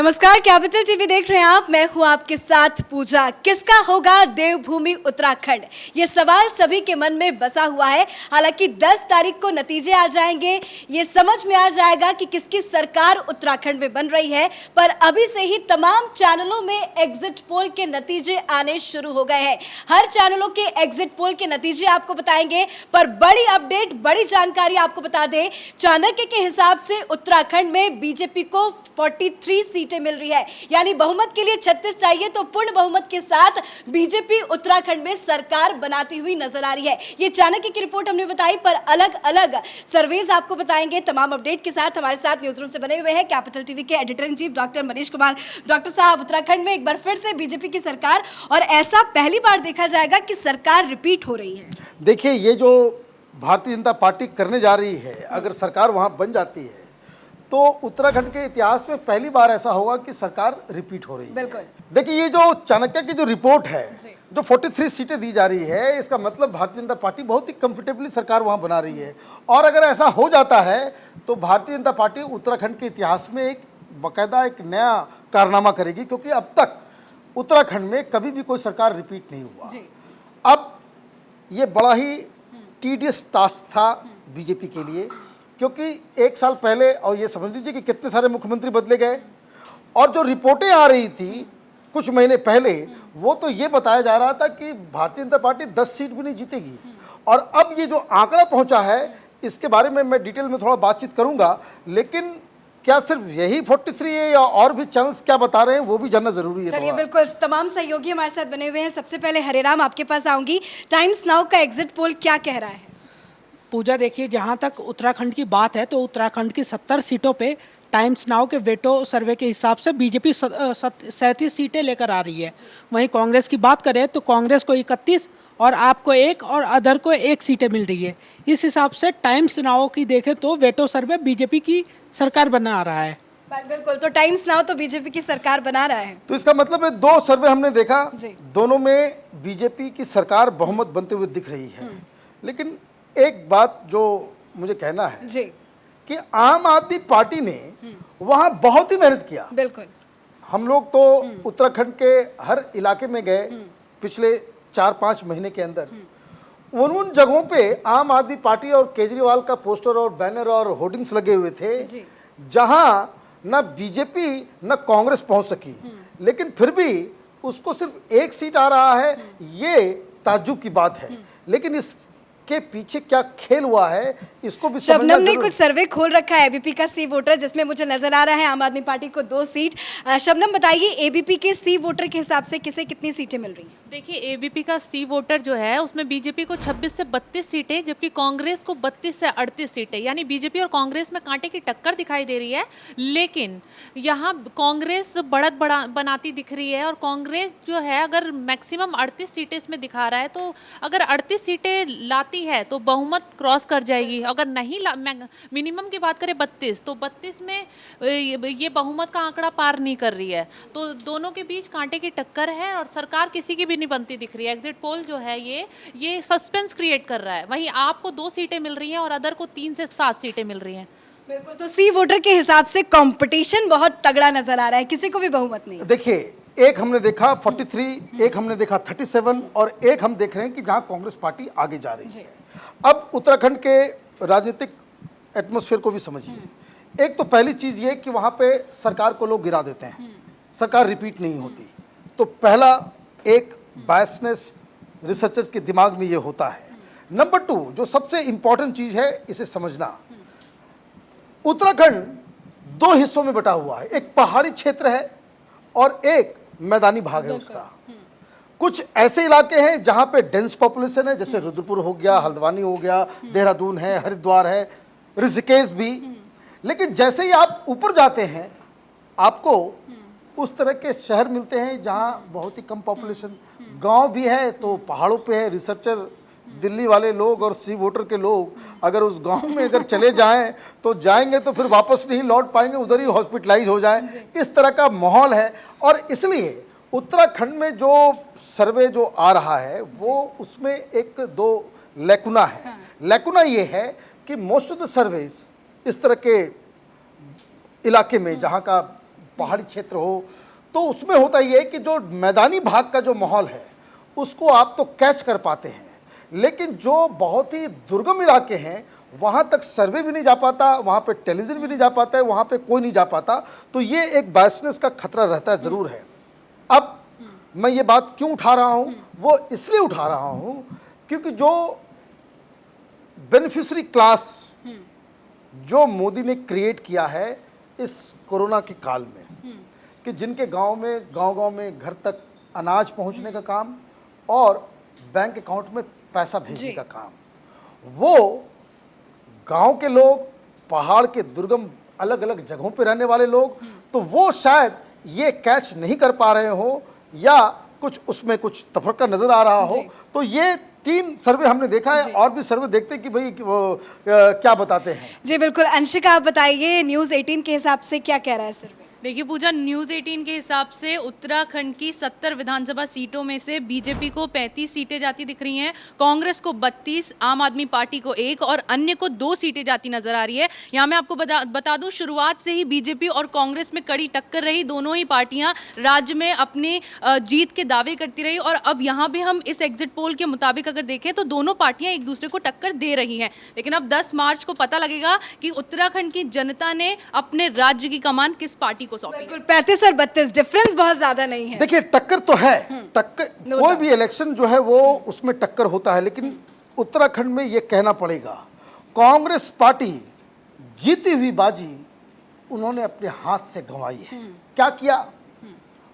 नमस्कार, capital TV देख रहे हैं आप। मैं हूं आपके साथ पूजा। किसका होगा देवभूमि उत्तराखंड, ये सवाल सभी के मन में बसा हुआ है। हालांकि 10 तारीख को नतीजे आ जाएंगे, ये समझ में आ जाएगा कि किसकी सरकार उत्तराखंड में बन रही है। पर अभी से ही तमाम चैनलों में एग्जिट पोल के नतीजे आने शुरू हो गए हैं। हर चैनलों के एग्जिट पोल के नतीजे आपको बताएंगे, पर बड़ी अपडेट, बड़ी जानकारी आपको बता दें। चाणक्य के हिसाब से उत्तराखंड में बीजेपी को 43 सीटें मिल रही है, यानी बहुमत के लिए 36 चाहिए, तो पूर्ण बहुमत के साथ बीजेपी उत्तराखंड में सरकार बनाती हुई नजर आ रही है। ये चाणक्य की रिपोर्ट हमने बताई, पर अलग अलग सर्वेज आपको बताएंगे। तमाम अपडेट के साथ हमारे साथ न्यूज रूम से बने हुए हैं कैपिटल टीवी के editor in chief doctor Manish Kumar. Doctor साहब, उत्तराखंड में एक बार फिर से बीजेपी की सरकार, और ऐसा पहली बार देखा जाएगा कि सरकार रिपीट हो रही है। देखिए, ये जो भारतीय जनता पार्टी करने जा रही है, अगर सरकार वहाँ बन जाती है तो उत्तराखंड के इतिहास में पहली बार ऐसा होगा कि सरकार रिपीट हो रही है। बिल्कुल। देखिए, ये जो चाणक्य की जो रिपोर्ट है, जो 43 सीटें दी जा रही है, इसका मतलब भारतीय जनता पार्टी बहुत ही कंफर्टेबली सरकार वहाँ बना रही है। और अगर ऐसा हो जाता है तो भारतीय जनता पार्टी उत्तराखंड के इतिहास में एक बाकायदा एक नया कारनामा करेगी, क्योंकि अब तक उत्तराखंड में कभी भी कोई सरकार रिपीट नहीं हुआ। अब ये बड़ा ही टीडियस टास्क था बीजेपी के लिए, क्योंकि एक साल पहले, और ये समझ लीजिए कि कितने सारे मुख्यमंत्री बदले गए, और जो रिपोर्टें आ रही थी कुछ महीने पहले, वो तो ये बताया जा रहा था कि भारतीय जनता पार्टी 10 सीट भी नहीं जीतेगी। और अब ये जो आंकड़ा पहुंचा है, इसके बारे में मैं डिटेल में थोड़ा बातचीत करूंगा, लेकिन क्या सिर्फ यही 43 है या और भी चैनल्स क्या बता रहे हैं, वो भी जानना जरूरी है। चलिए, बिल्कुल, तमाम सहयोगी हमारे साथ बने हुए हैं। सबसे पहले हरेराम, आपके पास आऊंगी। टाइम्स नाउ का एग्जिट पोल क्या कह रहा है? पूजा, देखिए, जहाँ तक उत्तराखंड की बात है तो उत्तराखंड की 70 सीटों पे टाइम्स नाउ के वेटो सर्वे के हिसाब से बीजेपी 37 सीटें लेकर आ रही है। वहीं कांग्रेस की बात करें तो कांग्रेस को 31 और आपको 1 और अदर को 1 सीटें मिल रही है। इस हिसाब से टाइम्स नाउ की देखें तो वेटो सर्वे बीजेपी की सरकार बना रहा है। बिल्कुल, तो टाइम्स नाउ तो बीजेपी की सरकार बना रहा है। तो इसका मतलब है 2 सर्वे हमने देखा, दोनों में बीजेपी की सरकार बहुमत बनते हुए दिख रही है। लेकिन एक बात जो मुझे कहना है जी, कि आम आदमी पार्टी ने वहां बहुत ही मेहनत किया। बिल्कुल। हम लोग तो उत्तराखंड के हर इलाके में गए पिछले 4-5 महीने के अंदर। उन जगहों पे आम आदमी पार्टी और केजरीवाल का पोस्टर और बैनर और होर्डिंग्स लगे हुए थे, जहां न बीजेपी न कांग्रेस पहुंच सकी। लेकिन फिर भी उसको सिर्फ 1 सीट आ रहा है, ये ताज्जुब की बात है। लेकिन इस के पीछे क्या खेल हुआ है, इसको भी समझना शबनम ने जरूर। कुछ सर्वे खोल रखा है एबीपी का सी वोटर, जिसमें मुझे नजर आ रहा है आम आदमी पार्टी को 2 सीट। शबनम, बताइए, एबीपी के सी वोटर के हिसाब से किसे कितनी सीटें मिल रही हैं? देखिए, एबीपी का सी वोटर जो है उसमें बीजेपी को 26 से 32 सीटें, जबकि कांग्रेस को 32 से 38 सीटें, यानी बीजेपी और कांग्रेस में कांटे की टक्कर दिखाई दे रही है। लेकिन यहाँ कांग्रेस बढ़त बनाती दिख रही है, और कांग्रेस जो है अगर मैक्सिमम 38 सीटें इसमें दिखा रहा है, तो अगर 38 सीटें लाती है तो बहुमत क्रॉस कर जाएगी। अगर नहीं मिनिमम की बात करें 32, तो 32 में ये बहुमत का आंकड़ा पार नहीं कर रही है। तो दोनों के बीच कांटे की टक्कर है, और सरकार किसी की भी नहीं बनती दिख रही है। एग्जिट पोल जो है ये सस्पेंस क्रिएट कर रहा है। वहीं आपको 2 सीटें मिल रही हैं और अदर को 3 से 7 सीटें मिल रही हैं। बिल्कुल, तो सी वोटर के हिसाब से कंपटीशन बहुत तगड़ा नजर आ रहा है, किसी को भी बहुमत नहीं। देखिए, एक हमने देखा 43, एक हमने देखा 37, और एक हम देख रहे हैं कि जहां कांग्रेस पार्टी आगे जा रही है। अब उत्तराखंड के राजनीतिक एटमॉस्फेयर को भी समझिए। एक तो पहली चीज़ ये कि वहाँ पे सरकार को लोग गिरा देते हैं, सरकार रिपीट नहीं होती। तो पहला एक बायसनेस रिसर्चर्स के दिमाग में ये होता है। नंबर 2, जो सबसे इम्पॉर्टेंट चीज़ है, इसे समझना, उत्तराखंड 2 हिस्सों में बटा हुआ है। एक पहाड़ी क्षेत्र है और एक मैदानी भाग है उसका। कुछ ऐसे इलाके हैं जहां पे डेंस पॉपुलेशन है, जैसे रुद्रपुर हो गया, हल्द्वानी हो गया, देहरादून है, हरिद्वार है, ऋषिकेश भी। लेकिन जैसे ही आप ऊपर जाते हैं, आपको उस तरह के शहर मिलते हैं जहां बहुत ही कम पॉपुलेशन, गांव भी है तो पहाड़ों पे है। रिसर्चर दिल्ली वाले लोग और सी वोटर के लोग अगर उस गांव में अगर चले जाएं तो जाएंगे तो फिर वापस नहीं लौट पाएंगे, उधर ही हॉस्पिटलाइज हो जाएं। इस तरह का माहौल है। और इसलिए उत्तराखंड में जो सर्वे जो आ रहा है, वो उसमें 1-2 लैकुना है। लैकुना ये है कि मोस्ट ऑफ द सर्वेज इस तरह के इलाके में, जहाँ का पहाड़ी क्षेत्र हो, तो उसमें होता ये है कि जो मैदानी भाग का जो माहौल है उसको आप तो कैच कर पाते हैं, लेकिन जो बहुत ही दुर्गम इलाके हैं वहाँ तक सर्वे भी नहीं जा पाता, वहाँ पे टेलीविज़न भी नहीं जा पाता है, वहाँ पे कोई नहीं जा पाता, तो ये एक बायसनेस का खतरा रहता है, ज़रूर है। अब मैं ये बात क्यों उठा रहा हूँ, वो इसलिए उठा रहा हूँ क्योंकि जो बेनिफिशरी क्लास जो मोदी ने क्रिएट किया है इस कोरोना के काल में, कि जिनके गांव में घर तक अनाज पहुंचने का काम और बैंक अकाउंट में पैसा भेजने का काम, वो गांव के लोग, पहाड़ के दुर्गम अलग अलग जगहों पे रहने वाले लोग, तो वो शायद ये कैच नहीं कर पा रहे हो या कुछ उसमें कुछ तफरका नज़र आ रहा हो। तो ये 3 सर्वे हमने देखा है, और भी सर्वे देखते हैं कि भाई वो क्या बताते हैं। जी बिल्कुल, अंशिका आप बताइए न्यूज़ 18 के हिसाब से क्या कह रहा है सर्वे? देखिए पूजा, न्यूज़ 18 के हिसाब से उत्तराखंड की 70 विधानसभा सीटों में से बीजेपी को 35 सीटें जाती दिख रही हैं, कांग्रेस को 32, आम आदमी पार्टी को 1 और अन्य को 2 सीटें जाती नजर आ रही है। यहाँ मैं आपको बता दूं, शुरुआत से ही बीजेपी और कांग्रेस में कड़ी टक्कर रही। दोनों ही पार्टियां राज्य में अपनी जीत के दावे करती रही, और अब यहाँ भी हम इस एग्जिट पोल के मुताबिक अगर देखें तो दोनों पार्टियां एक दूसरे को टक्कर दे रही हैं। लेकिन अब 10 मार्च को पता लगेगा कि उत्तराखंड की जनता ने अपने राज्य की कमान किस पार्टी को सौंपी। बिल्कुल, 35 और 32 डिफरेंस बहुत ज्यादा नहीं है। देखिए टक्कर तो है, टक्कर कोई भी इलेक्शन जो है वो उसमें टक्कर होता है, लेकिन उत्तराखंड में ये कहना पड़ेगा कांग्रेस पार्टी जीती हुई बाजी उन्होंने अपने हाथ से गंवाई है। क्या किया?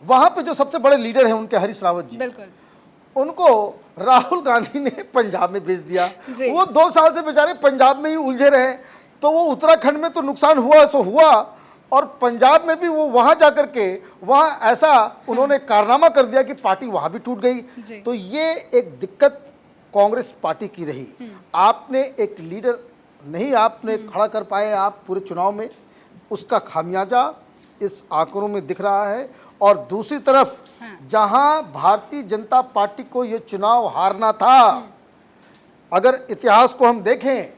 वहां पे जो सबसे बड़े लीडर हैं उनके हरीश रावत जी, बिल्कुल, उनको राहुल गांधी ने पंजाब में भेज दिया। जी। वो 2 साल से बेचारे पंजाब में ही उलझे रहे, तो वो उत्तराखंड में तो नुकसान हुआ सो हुआ, और पंजाब में भी वो वहां जाकर के वहां ऐसा उन्होंने कारनामा कर दिया कि पार्टी वहां भी टूट गई। तो ये एक दिक्कत कांग्रेस पार्टी की रही। आपने एक लीडर नहीं आपने खड़ा कर पाए आप पूरे चुनाव में, उसका खामियाजा इस आंकड़ों में दिख रहा है। और दूसरी तरफ जहां भारतीय जनता पार्टी को ये चुनाव हारना था, अगर इतिहास को हम देखें,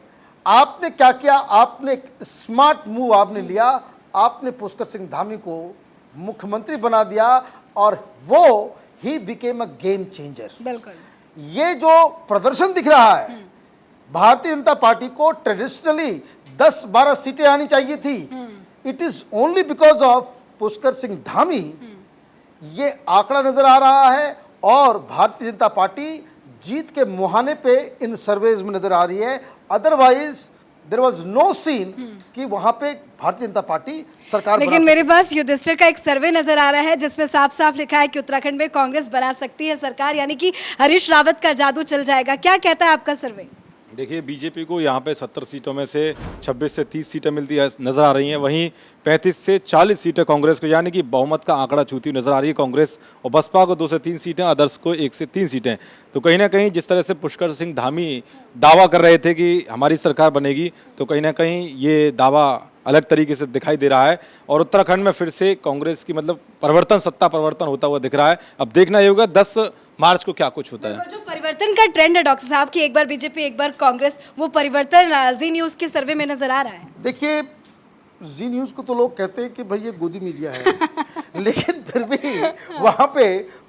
आपने क्या किया? आपने एक स्मार्ट मूव आपने लिया, आपने पुष्कर सिंह धामी को मुख्यमंत्री बना दिया, और वो he became a game changer. बिल्कुल, ये जो प्रदर्शन दिख रहा है, भारतीय जनता पार्टी को ट्रेडिशनली 10-12 सीटें आनी चाहिए थी, it is only because of Pushkar Singh Dhami. ये आंकड़ा नजर आ रहा है, और भारतीय जनता पार्टी जीत के मुहाने पे इन सर्वेज में नजर आ रही है। Otherwise there was no scene कि वहां पे भारतीय जनता पार्टी सरकार लेकिन मेरे पास युधिष्ठिर का एक सर्वे नजर आ रहा है जिसमें साफ साफ लिखा है कि उत्तराखंड में कांग्रेस बना सकती है सरकार, यानी कि हरीश रावत का जादू चल जाएगा। क्या कहता है आपका सर्वे? देखिए बीजेपी को यहाँ पे 70 सीटों में से 26 से 30 सीटें मिलती है नज़र आ रही हैं, वहीं 35 से 40 सीटें कांग्रेस को, यानी कि बहुमत का आंकड़ा छूती हुई नज़र आ रही है कांग्रेस। और बसपा को 2 से 3 सीटें, अदर्स को 1 से 3 सीटें। तो कहीं ना कहीं जिस तरह से पुष्कर सिंह धामी दावा कर रहे थे कि हमारी सरकार बनेगी, तो कहीं ना कहीं ये दावा अलग तरीके से दिखाई दे रहा है, और उत्तराखंड में फिर से कांग्रेस की मतलब परिवर्तन, सत्ता परिवर्तन होता हुआ दिख रहा है। अब देखना ये होगा 10 मार्च को क्या कुछ होता है। जो परिवर्तन का ट्रेंड है डॉक्टर साहब की, एक बार बीजेपी एक बार कांग्रेस, वो परिवर्तन जी न्यूज़ के सर्वे में नजर आ रहा है। देखिए जी न्यूज़ को तो लोग कहते हैं कि भाई ये गोदी मीडिया है लेकिन फिर भी वहाँ पे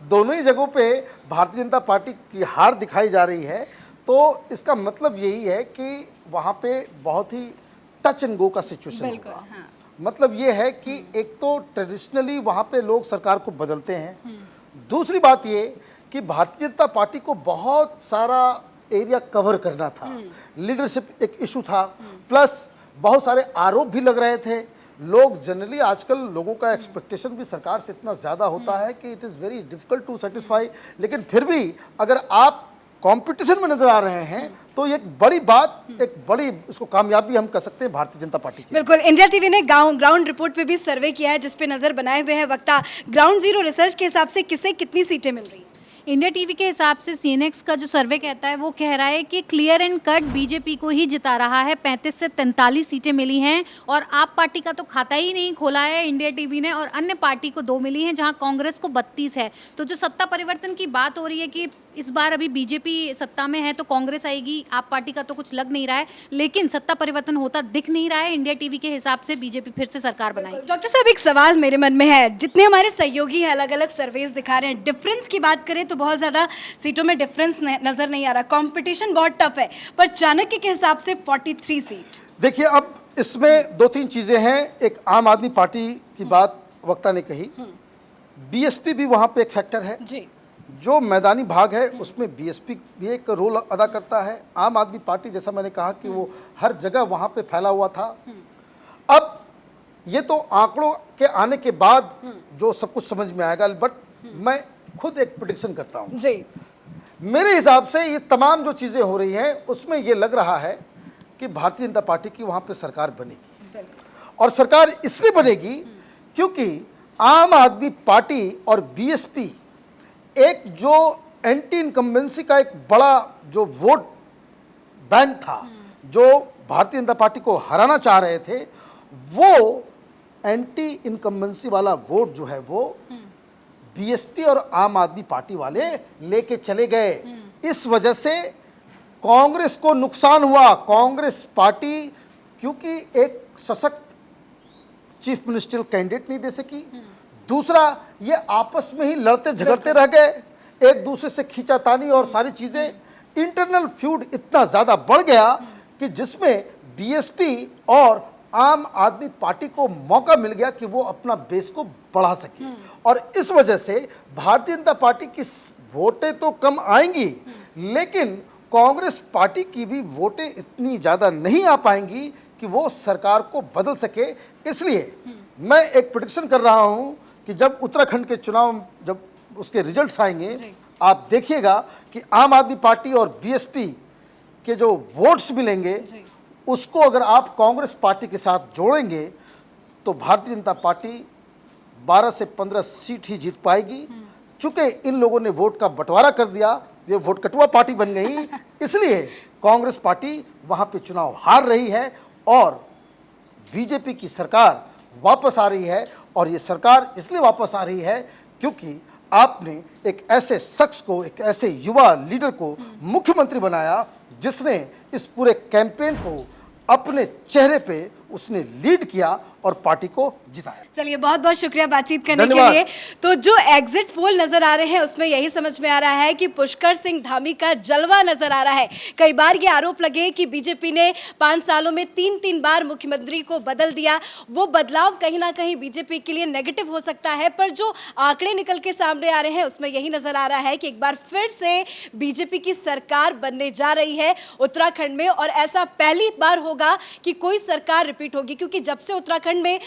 दोनों ही जगहों पे भारतीय जनता पार्टी की हार दिखाई जा रही है। तो इसका मतलब यही है कि वहाँ पे बहुत ही टच एंड गो का सिचुएशन होगा। हाँ। मतलब ये है कि एक तो ट्रेडिशनली वहाँ पे लोग सरकार को बदलते हैं, दूसरी बात ये कि भारतीय जनता पार्टी को बहुत सारा एरिया कवर करना था, लीडरशिप एक इशू था, प्लस बहुत सारे आरोप भी लग रहे थे। लोग जनरली आजकल लोगों का एक्सपेक्टेशन भी सरकार से इतना ज़्यादा होता है कि it is very difficult to satisfy. लेकिन फिर भी अगर आप कंपटीशन में नजर आ रहे हैं तो एक बड़ी बात, एक बड़ी इसको कामयाबी हम कह सकते हैं भारतीय जनता पार्टी की। बिल्कुल, इंडिया टीवी ने ग्राउंड रिपोर्ट पे भी सर्वे किया है जिसपे नजर बनाए हुए हैं वक्ता। ग्राउंड जीरो रिसर्च के हिसाब से किसे कितनी सीटें मिल रही हैं? इंडिया टीवी के हिसाब से सीएनएक्स का जो सर्वे कहता है वो कह रहा है कि क्लियर एंड कट बीजेपी को ही जिता रहा है। 35 से 43 सीटें मिली हैं, और आप पार्टी का तो खाता ही नहीं खोला है इंडिया टीवी ने, और अन्य पार्टी को 2 मिली हैं, जहां कांग्रेस को 32 है। तो जो सत्ता परिवर्तन की बात हो रही है कि इस बार अभी बीजेपी सत्ता में है तो कांग्रेस आएगी, आप पार्टी का तो कुछ लग नहीं रहा है, लेकिन सत्ता परिवर्तन होता दिख नहीं रहा है। इंडिया टीवी के हिसाब से बीजेपी फिर से सरकार बनाएगी। डॉक्टर साहब, एक सवाल मेरे मन में है, जितने हमारे सहयोगी हैं अलग अलग सर्वेस दिखा रहे हैं, डिफरेंस की बात करें तो बहुत ज़्यादा सीटों में डिफरेंस नज़र नहीं आ रहा, कंपटीशन बहुत टफ है, पर चाणक्य के हिसाब से 43 सीट। देखिए, अब इसमें दो तीन चीज़ें हैं। एक आम आदमी पार्टी की बात वक्ता ने कही, बीएसपी भी वहाँ पे एक फैक्टर है। जी, जो मैदानी भाग है उसमें बीएसपी भी एक रोल अदा करता है। आम आदमी पार्टी, जैसा मैंने कहा कि वो हर जगह वहाँ पे फैला हुआ था। अब ये तो आंकड़ों के आने के बाद जो सब कुछ समझ में आएगा, बट मैं खुद एक प्रेडिक्शन करता हूँ। जी, मेरे हिसाब से ये तमाम जो चीज़ें हो रही हैं उसमें ये लग रहा है कि भारतीय जनता पार्टी की वहाँ पे सरकार बनेगी। बिल्कुल। और सरकार इसलिए बनेगी क्योंकि आम आदमी पार्टी और बीएसपी एक जो एंटी इनकम्बेंसी का एक बड़ा जो वोट बैंक था, जो भारतीय जनता पार्टी को हराना चाह रहे थे, वो एंटी इनकम्बेंसी वाला वोट जो है वो बीएसपी और आम आदमी पार्टी वाले लेके चले गए। इस वजह से कांग्रेस को नुकसान हुआ। कांग्रेस पार्टी क्योंकि एक सशक्त चीफ मिनिस्ट्रियल कैंडिडेट नहीं दे सकी, दूसरा ये आपस में ही लड़ते झगड़ते रह गए, एक दूसरे से खींचातानी और सारी चीज़ें, इंटरनल फ्यूड इतना ज़्यादा बढ़ गया कि जिसमें बीएसपी और आम आदमी पार्टी को मौका मिल गया कि वो अपना बेस को बढ़ा सके। और इस वजह से भारतीय जनता पार्टी की वोटें तो कम आएंगी, लेकिन कांग्रेस पार्टी की भी वोटें इतनी ज़्यादा नहीं आ पाएंगी कि वो सरकार को बदल सके। इसलिए मैं एक प्रेडिक्शन कर रहा हूं कि जब उत्तराखंड के चुनाव, जब उसके रिजल्ट्स आएंगे, आप देखिएगा कि आम आदमी पार्टी और बीएसपी के जो वोट्स मिलेंगे उसको अगर आप कांग्रेस पार्टी के साथ जोड़ेंगे तो भारतीय जनता पार्टी 12 से 15 सीट ही जीत पाएगी। चूंकि इन लोगों ने वोट का बंटवारा कर दिया, ये वोट कटुआ पार्टी बन गई, इसलिए कांग्रेस पार्टी वहाँ पे चुनाव हार रही है और बीजेपी की सरकार वापस आ रही है। और ये सरकार इसलिए वापस आ रही है क्योंकि आपने एक ऐसे शख्स को, एक ऐसे युवा लीडर को मुख्यमंत्री बनाया जिसने इस पूरे कैंपेन को अपने चेहरे पे उसने लीड किया और पार्टी को जिताया। चलिए, बहुत बहुत शुक्रिया बातचीत करने के धन्यवाद। लिए। तो जो एग्जिट पोल नजर आ रहे हैं उसमें यही समझ में आ रहा है कि पुष्कर सिंह धामी का जलवा नजर आ रहा है। कई बार ये आरोप लगे कि बीजेपी ने 5 सालों में 3 बार मुख्यमंत्री को बदल दिया, वो बदलाव कहीं ना कहीं बीजेपी के लिए नेगेटिव हो सकता है, पर जो आंकड़े निकल के सामने आ रहे हैं उसमें यही नजर आ रहा है कि एक बार फिर से बीजेपी की सरकार बनने जा रही है उत्तराखंड में। और ऐसा पहली बार होगा कि कोई सरकार रिपीट होगी, क्योंकि जब से उत्तराखंड में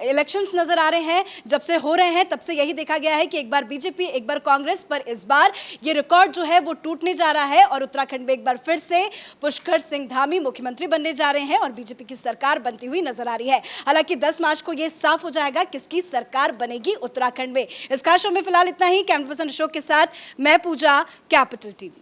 इलेक्शंस नजर आ रहे हैं, जब से हो रहे हैं, तब से यही देखा गया है कि एक बार बीजेपी, एक बार कांग्रेस, पर इस बार ये रिकॉर्ड जो है वो टूटने जा रहा है और उत्तराखंड में एक बार फिर से पुष्कर सिंह धामी मुख्यमंत्री बनने जा रहे हैं और बीजेपी की सरकार बनती हुई नजर आ रही है। हालांकि 10 मार्च को ये साफ हो जाएगा किसकी सरकार बनेगी उत्तराखंड में। इस खास शो में फिलहाल इतना ही। कैमरा पर्सन अशोक के साथ मैं पूजा, कैपिटल टीवी।